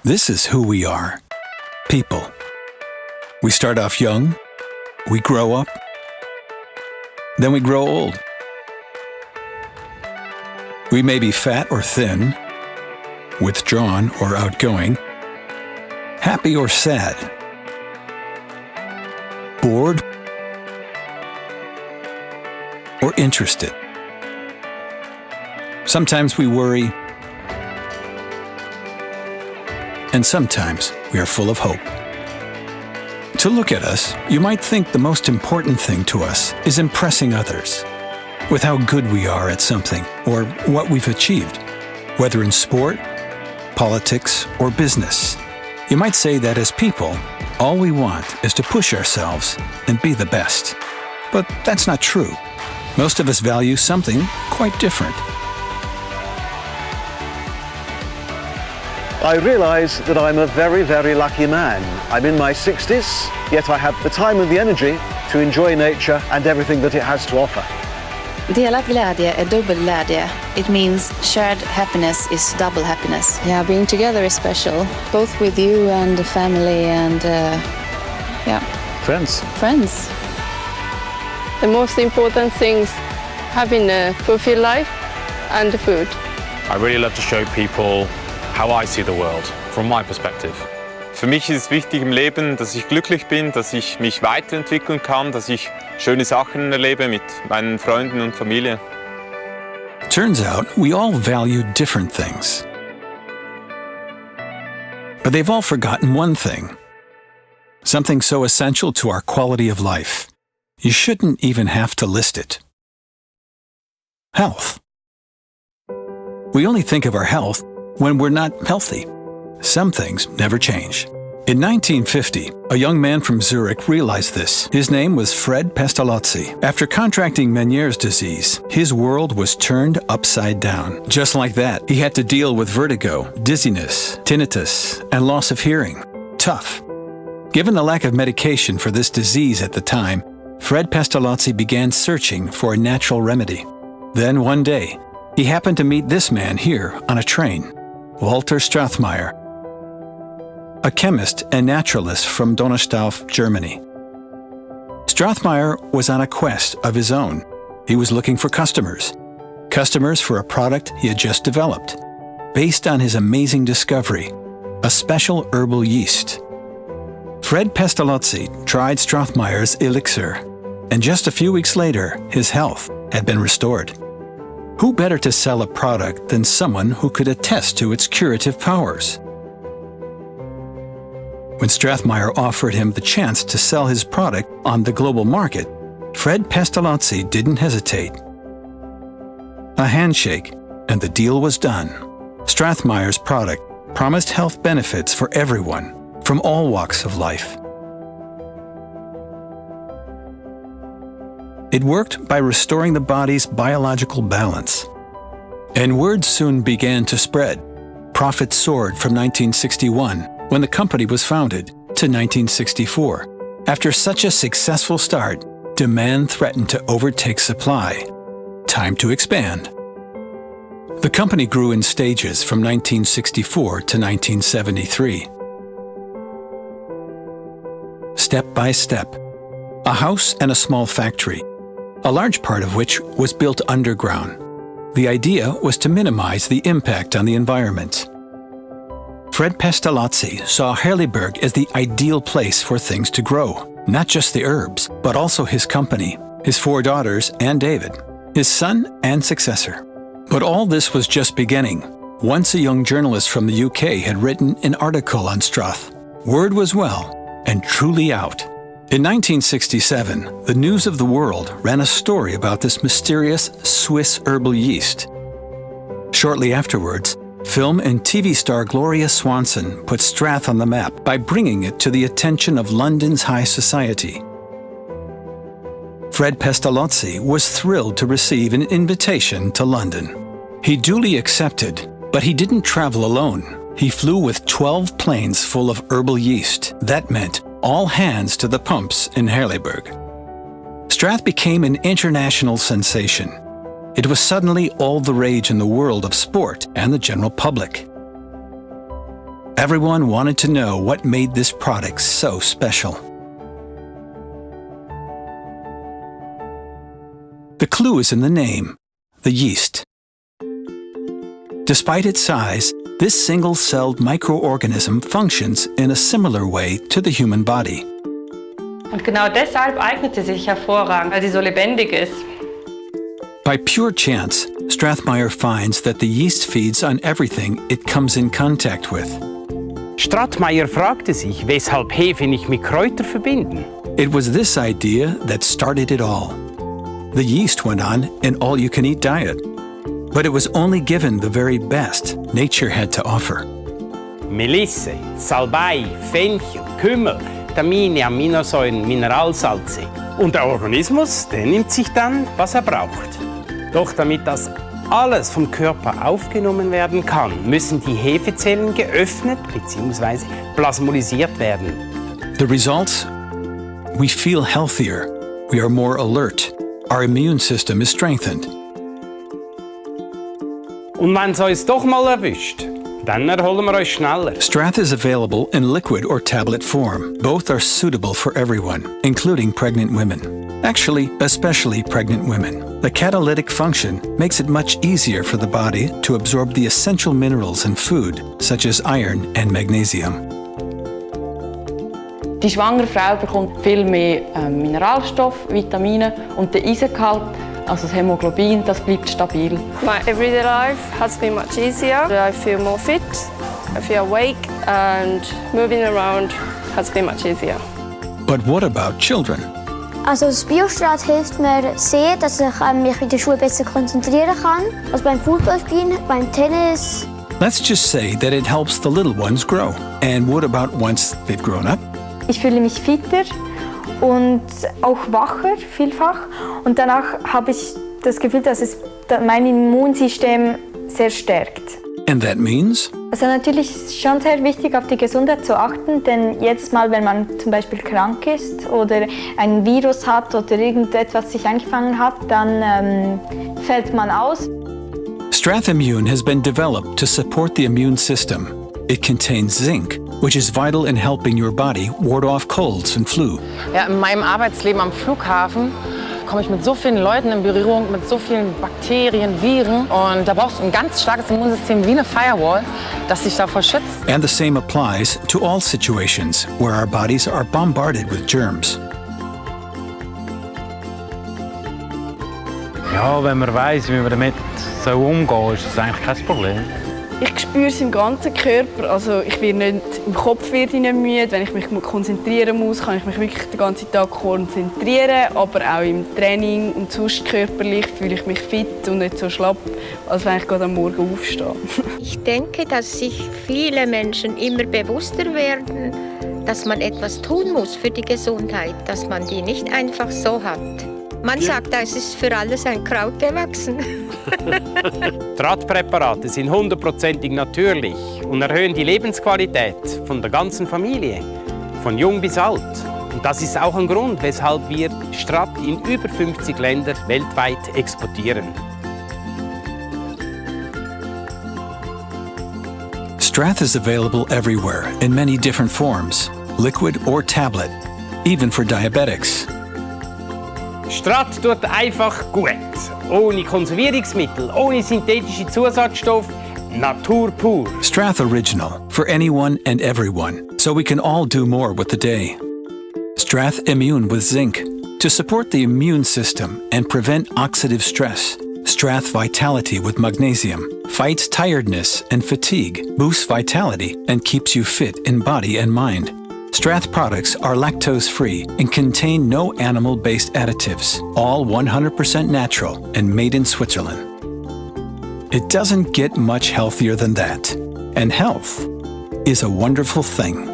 This is who we are. People. We start off young, we grow up, then we grow old. We may be fat or thin, withdrawn or outgoing, happy or sad, bored or interested. Sometimes we worry, and sometimes we are full of hope. To look at us, you might think the most important thing to us is impressing others with how good we are at something or what we've achieved, whether in sport, politics, or business. You might say that as people, all we want is to push ourselves and be the best. But that's not true. Most of us value something quite different. I realise that I'm a very, very lucky man. I'm in my 60s, yet I have the time and the energy to enjoy nature and everything that it has to offer. Delad glädje är dubbel glädje. It means shared happiness is double happiness. Yeah, being together is special, both with you and the family and, Friends. The most important things, having a fulfilled life and the food. I really love to show people how I see the world from my perspective. Für mich ist es wichtig im Leben, dass ich glücklich bin, dass ich mich weiterentwickeln kann, dass ich schöne Sachen erlebe mit meinen Freunden und Familie. Turns out we all value different things. But they've all forgotten one thing. Something so essential to our quality of life. You shouldn't even have to list it. Health. We only think of our health when we're not healthy. Some things never change. In 1950, a young man from Zurich realized this. His name was Fred Pestalozzi. After contracting Meniere's disease, his world was turned upside down. Just like that, he had to deal with vertigo, dizziness, tinnitus, and loss of hearing. Tough. Given the lack of medication for this disease at the time, Fred Pestalozzi began searching for a natural remedy. Then one day, he happened to meet this man here on a train, Walter Strathmeyer, a chemist and naturalist from Donaustadt, Germany. Strathmeyer was on a quest of his own. He was looking for customers for a product he had just developed, based on his amazing discovery, a special herbal yeast. Fred Pestalozzi tried Strathmeyer's elixir, and just a few weeks later, his health had been restored. Who better to sell a product than someone who could attest to its curative powers? When Strathmeyer offered him the chance to sell his product on the global market, Fred Pestalozzi didn't hesitate. A handshake, and the deal was done. Strathmeyer's product promised health benefits for everyone, from all walks of life. It worked by restoring the body's biological balance. And word soon began to spread. Profits soared from 1961, when the company was founded, to 1964. After such a successful start, demand threatened to overtake supply. Time to expand. The company grew in stages from 1964 to 1973. Step by step, a house and a small factory, a large part of which was built underground. The idea was to minimize the impact on the environment. Fred Pestalozzi saw Herbal as the ideal place for things to grow, not just the herbs, but also his company, his 4 daughters and David, his son and successor. But all this was just beginning. Once a young journalist from the UK had written an article on Strath. Word was well and truly out. In 1967, the News of the World ran a story about this mysterious Swiss herbal yeast. Shortly afterwards, film and TV star Gloria Swanson put Strath on the map by bringing it to the attention of London's high society. Fred Pestalozzi was thrilled to receive an invitation to London. He duly accepted, but he didn't travel alone. He flew with 12 planes full of herbal yeast. That meant all hands to the pumps in Herbal. Strath became an international sensation. It was suddenly all the rage in the world of sport and the general public. Everyone wanted to know what made this product so special. The clue is in the name, the yeast. Despite its size, this single-celled microorganism functions in a similar way to the human body. Und genau deshalb eignet sie sich hervorragend, weil sie so lebendig ist. By pure chance, Strathmeyer finds that the yeast feeds on everything it comes in contact with. Strathmeyer fragte sich, weshalb Hefe nicht mit Kräutern verbinden. It was this idea that started it all. The yeast went on an all-you-can-eat diet. But it was only given the very best nature had to offer. Melisse, Salbei, Fenchel, Kümmel, Vitamine, Aminosäuren, Mineralsalze. Und der Organismus, der nimmt sich dann, was er braucht. Doch damit das alles vom Körper aufgenommen werden kann, müssen die Hefezellen geöffnet bzw. plasmolisiert werden. The results? We feel healthier. We are more alert. Our immune system is strengthened. Und wenn es uns doch mal erwischt, dann erholen wir uns schneller. Strath is available in liquid or tablet form. Both are suitable for everyone, including pregnant women. Actually, especially pregnant women. The catalytic function makes it much easier for the body to absorb the essential minerals in food, such as iron and magnesium. Die schwangere Frau bekommt viel mehr Mineralstoff, Vitamine und der Eisengehalt, also das Hämoglobin, das bleibt stabil. My everyday life has been much easier. I feel more fit, I feel awake, and moving around has been much easier. But what about children? Also das Bio-Strath hilft mir sehr, dass ich mich in der Schule besser konzentrieren kann. Also beim Fußballspielen, beim Tennis. Let's just say that it helps the little ones grow. And what about once they've grown up? Ich fühle mich fitter und auch wacher, vielfach. Und danach habe ich das Gefühl, dass es mein Immunsystem sehr stärkt. And that means? Also natürlich ist es schon sehr wichtig, auf die Gesundheit zu achten, denn jedes Mal, wenn man zum Beispiel krank ist oder ein Virus hat oder irgendetwas sich eingefangen hat, dann fällt man aus. Strath Immune has been developed to support the immune system. It contains zinc, which is vital in helping your body ward off colds and flu. Ja, in meinem Arbeitsleben am Flughafen komme ich mit so vielen Leuten in Berührung, mit so vielen Bakterien, Viren. Und da brauchst du ein ganz starkes Immunsystem wie eine Firewall, das dich davor schützt. And the same applies to all situations where our bodies are bombarded with germs. Ja, wenn man weiss, wie man damit umgehen soll, ist das eigentlich kein Problem. Ich spüre es im ganzen Körper. Also ich werde nicht, im Kopf werde ich nicht müde. Wenn ich mich konzentrieren muss, kann ich mich wirklich den ganzen Tag konzentrieren. Aber auch im Training und sonst körperlich fühle ich mich fit und nicht so schlapp, als wenn ich gerade am Morgen aufstehe. Ich denke, dass sich viele Menschen immer bewusster werden, dass man etwas tun muss für die Gesundheit, dass man die nicht einfach so hat. Man sagt, es ist für alles ein Kraut gewachsen. Drahtpräparate sind 100%ig natürlich und erhöhen die Lebensqualität von der ganzen Familie, von jung bis alt. Und das ist auch ein Grund, weshalb wir Strath in über 50 Länder weltweit exportieren. Strath is available everywhere in many different forms, liquid or tablet, even for diabetics. Strath tut einfach gut. Ohne Konservierungsmittel, ohne synthetische Zusatzstoffe, Natur pur. Strath Original for anyone and everyone, so we can all do more with the day. Strath Immune with zinc to support the immune system and prevent oxidative stress. Strath Vitality with magnesium fights tiredness and fatigue, boosts vitality, and keeps you fit in body and mind. Strath products are lactose-free and contain no animal-based additives, all 100% natural and made in Switzerland. It doesn't get much healthier than that, and health is a wonderful thing.